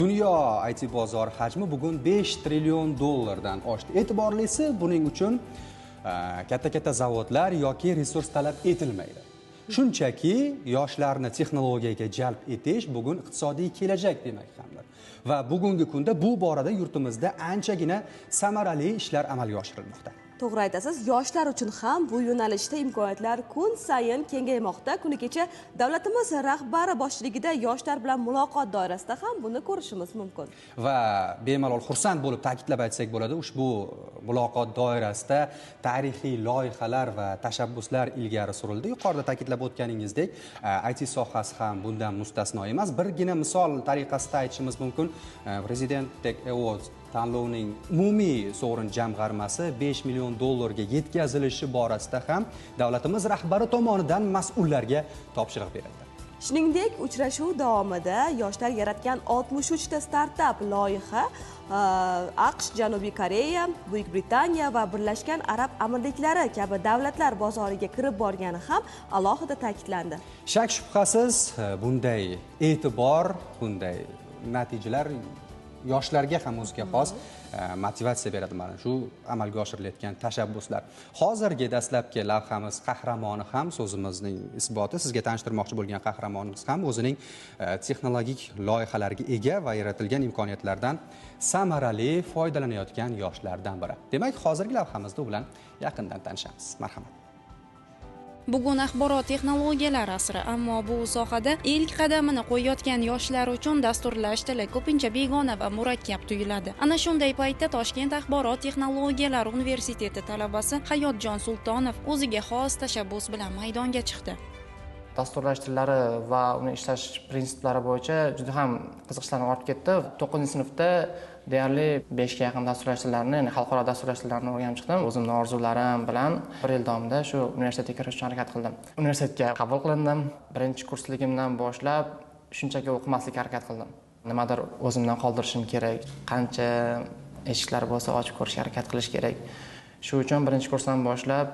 Dunyo IT bozor hajmi bugun 5 trillion dollardan oshdi. E'tiborlisi, buning uchun katta zavodlar yoki resurs talab etilmaydi. Shunchaki yoshlarni texnologiyaga jalb etish bugun iqtisodiy kelajak demak hamdir. Va bugungi kunda bu borada yurtimizda anchagina samarali ishlar amalga oshirilmoqda. To'g'ri aytasiz, yoshlar uchun ham bu yo'nalishda imkoniyatlar kun sayin kengaymoqda. Kuni kecha davlatimiz rahbari boshchiligida yoshlar bilan muloqot doirasida ham buni ko'rishimiz mumkin. Va bemalol xursand bo'lib ta'kidlab aytsak bo'ladi, ushbu muloqot doirasida tarixiy loyihalar va tashabbuslar ilgari surildi. Yuqorida ta'kidlab o'tganingizdek, IT sohasi ham bundan mustasno emas. Birgina misol tariqasida aytishimiz mumkin, President Tech Awards tanlovning umumiy sovrin jamg'armasi 5 million dollarga yetkazilishi borasida ham davlatimiz rahbari tomonidan mas'ullarga topshiriq berildi. Shuningdek, uchrashuv davomida yoshlar yaratgan 63 ta startap loyiha AQSh, Janubiy Koreya, Buyuk Britaniya va Birlashgan Arab Amirliklari kabi davlatlar bozoriga kirib borgani ham alohida ta'kidlandi. Shak shubhasiz, bunday e'tibor, bunday natijalar yoshlarga ham o'ziga xos motivatsiya beradi. Mana shu amalga oshirilayotgan tashabbuslar. Hozirgi dastlabki lavhamiz qahramoni ham so'zimizning isboti. Sizga tanishtirmoqchi bo'lgan qahramonimiz ham o'zining texnologik loyihalarga ega va yaratilgan imkoniyatlardan samarali foydalanayotgan yoshlardan biri. Demak, hozirgi lavhamizda u bilan yaqindan tanishamiz. Marhamat. Bugun axborot texnologiyalari asri, ammo bu sohada ilk qadamini qo'yayotgan yoshlar uchun dasturlash tili ko'pincha begona va murakkab tuyuladi. Ana shunday paytda Toshkent axborot texnologiyalari universiteti talabasi Hayotjon Sultonov o'ziga xos tashabbus bilan maydonga chiqdi. Dasturlash tillari va uni ishlash prinsiplari bo'yicha juda ham qiziqishlarim ortib ketdi. 9-sinfda deyarli 5 ga yaqin dasturlash tillarini, ya'ni xalqaro dasturlash tillarini o'rganib chiqdim. O'zimning orzularim bilan 1 yil davomida shu universitetga kirish uchun harakat qildim. Universitetga qabul qilindim. Birinchi kursligimdan boshlab shunchaki o'qimaslikka harakat qildim. Nimadir o'zimdan qoldirishim kerak, qancha eshiklar bo'lsa ochib ko'rishga harakat qilish kerak. Shu uchun birinchi kursdan boshlab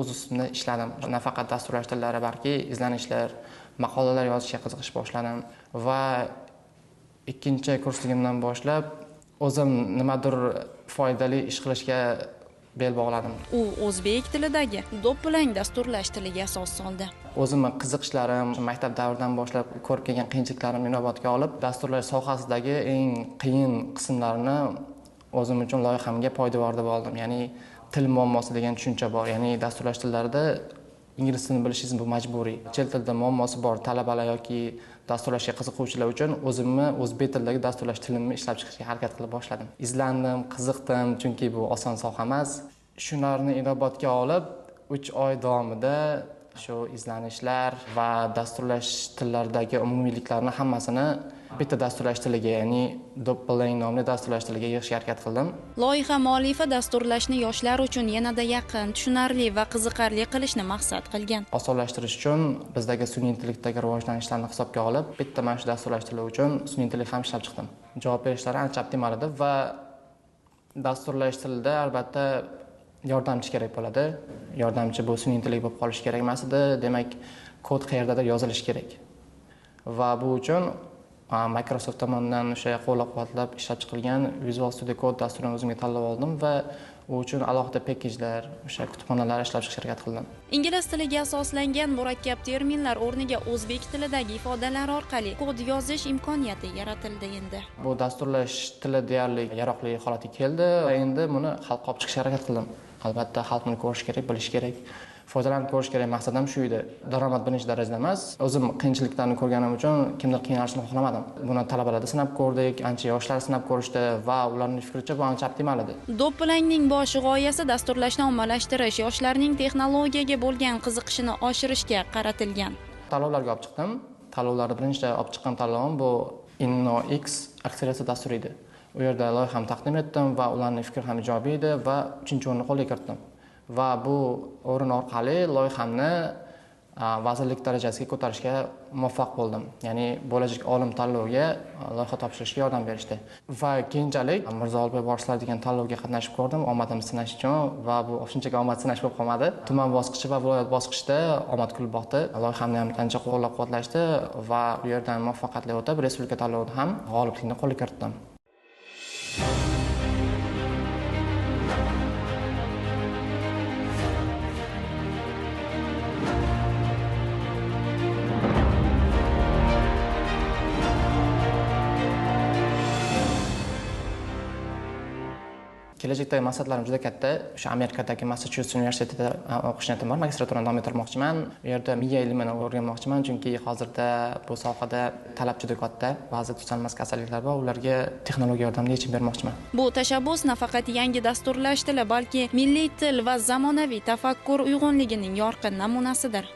o'z ustimda ishladim. Nafaqat dasturlash tillari, balki izlanishlar, maqolalar yozishga qiziqish boshladim va ikkinchi kursligimdan boshlab o'zim nimadir foydali ish qilishga bel bog'ladim. U o'zbek tilidagi do'ppilang dasturlash tiliga asos soldi. O'zimning qiziqishlarim, maktab davridan boshlab ko'rib kelgan qiyinchiliklarni inobatga olib, dasturlash sohasidagi eng qiyin qismlarini o'zim uchun loyihamga poydevor deb oldim. Ya'ni til muammosi degan tushuncha bor. Ya'ni dasturlash tillarida ingliz tilini bilishingiz bu majburiy. Chet tilida muammosi bor talabalar yoki dasturlashga qiziquvchilar uchun o'zimni o'zbek tilidagi dasturlash tilimni ishlab chiqishga harakat qila boshladim. Izlandim, qiziqdim, chunki bu oson soha emas. Shularni inobatga olib, 3 oy davomida shu izlanishlar va dasturlash tillaridagi umumiyliklarni hammasini bitta dasturlash tiliga, ya'ni Doppellang nomli dasturlash tiliga yig'ishga harakat qildim. Loyiha muallifi dasturlashni yoshlar uchun yanada yaqin, tushunarli va qiziqarli qilishni maqsad qilgan. Osonlashtirish uchun bizdagi sun'iy intellektdagi rivojlanishlarni hisobga olib, bitta mana shu dasturlash tili uchun sun'iy intellekt ham ishlab chiqdim. Javob berishlari ancha optimal edi va dasturlash tilida albatta yordamchi kerak bo'ladi. Yordamchi bu sun'iy intellekt bo'lib qolishi kerak emas edi. Demak, kod qayerdadir yozilishi kerak. Va bu uchun Microsoft tomonidan o'sha qo'llab-quvvatlab ishlab chiqilgan Visual Studio Code dasturini o'zimga tanlab oldim va u uchun alohida pakejlar, o'sha kutubxonalar ishlab chiqishga harakat qildim. Ingliz tiliga asoslangan murakkab terminlar o'rniga o'zbek tilidagi ifodalar orqali kod yozish imkoniyati yaratildi endi. Bu dasturlash tili deyarli yaroqli holatga keldi va endi buni xalqqa olib chiqishga harakat qildim. Albatta xalq buni ko'rish kerak, bilish kerak. Foydalanib ko'rish kerak. Maqsadim shu edi. Daromad birinchi darajada emas. O'zim qiyinchiliklarni ko'rganim uchun kimdir qiynalishini xohlamadim. Buni talabalarda sinab ko'rdik, ancha yoshlar sinab ko'rishdi va ularning fikricha bu ancha optimal edi. Doppelangning bosh g'oyasi dasturlashni ommalashtirish, yoshlarning texnologiyaga bo'lgan qiziqishini oshirishga qaratilgan. Tanlovlarga olib chiqdim. Tanlovlarda birinchi olib chiqqan tanlovim bu InnoX akseleratsiya dasturi edi. U yerda loyiham taqdim etdim va ularning fikri ham ijobiy edi va 3-o'rinni qo'lga kiritdim. Va bu o'rin orqali loyihamni vazirlik darajasiga ko'tarishga muvaffaq bo'ldim. Ya'ni bo'lajak olim tanloviga loyiha topshirishga yordam berishdi. Va keyinchalik Mirzo Ulug'bek vorislar degan tanlovga qatnashib ko'rdim, omadimni sinash uchun va bu shunchaki omad sinash bo'lib qolmadi. Tuman bosqichi va viloyat bosqichida omad kulib boqdi. Loyihamni ham ancha qo'llab-quvvatlashdi va u yerdan muvaffaqiyatli o'tib, respublika tanlovida ham g'oliblikni qo'lga kiritdim. Kelajakdagi maqsadlarim juda katta. O'sha Amerikadagi Massachusets universitetida o'qish niyatim bor. Magistraturani davom ettirmoqchiman. U yerda miya ilmini o'rganmoqchiman, chunki hozirda bu sohada talab juda katta. Ba'zi tuzalmas kasalliklar bor, ularga texnologiya yordamida yechim bermoqchiman. Bu tashabbus nafaqat yangi dasturlash tili, balki milliy til va zamonaviy tafakkur uyg'unligining yorqin namunasidir.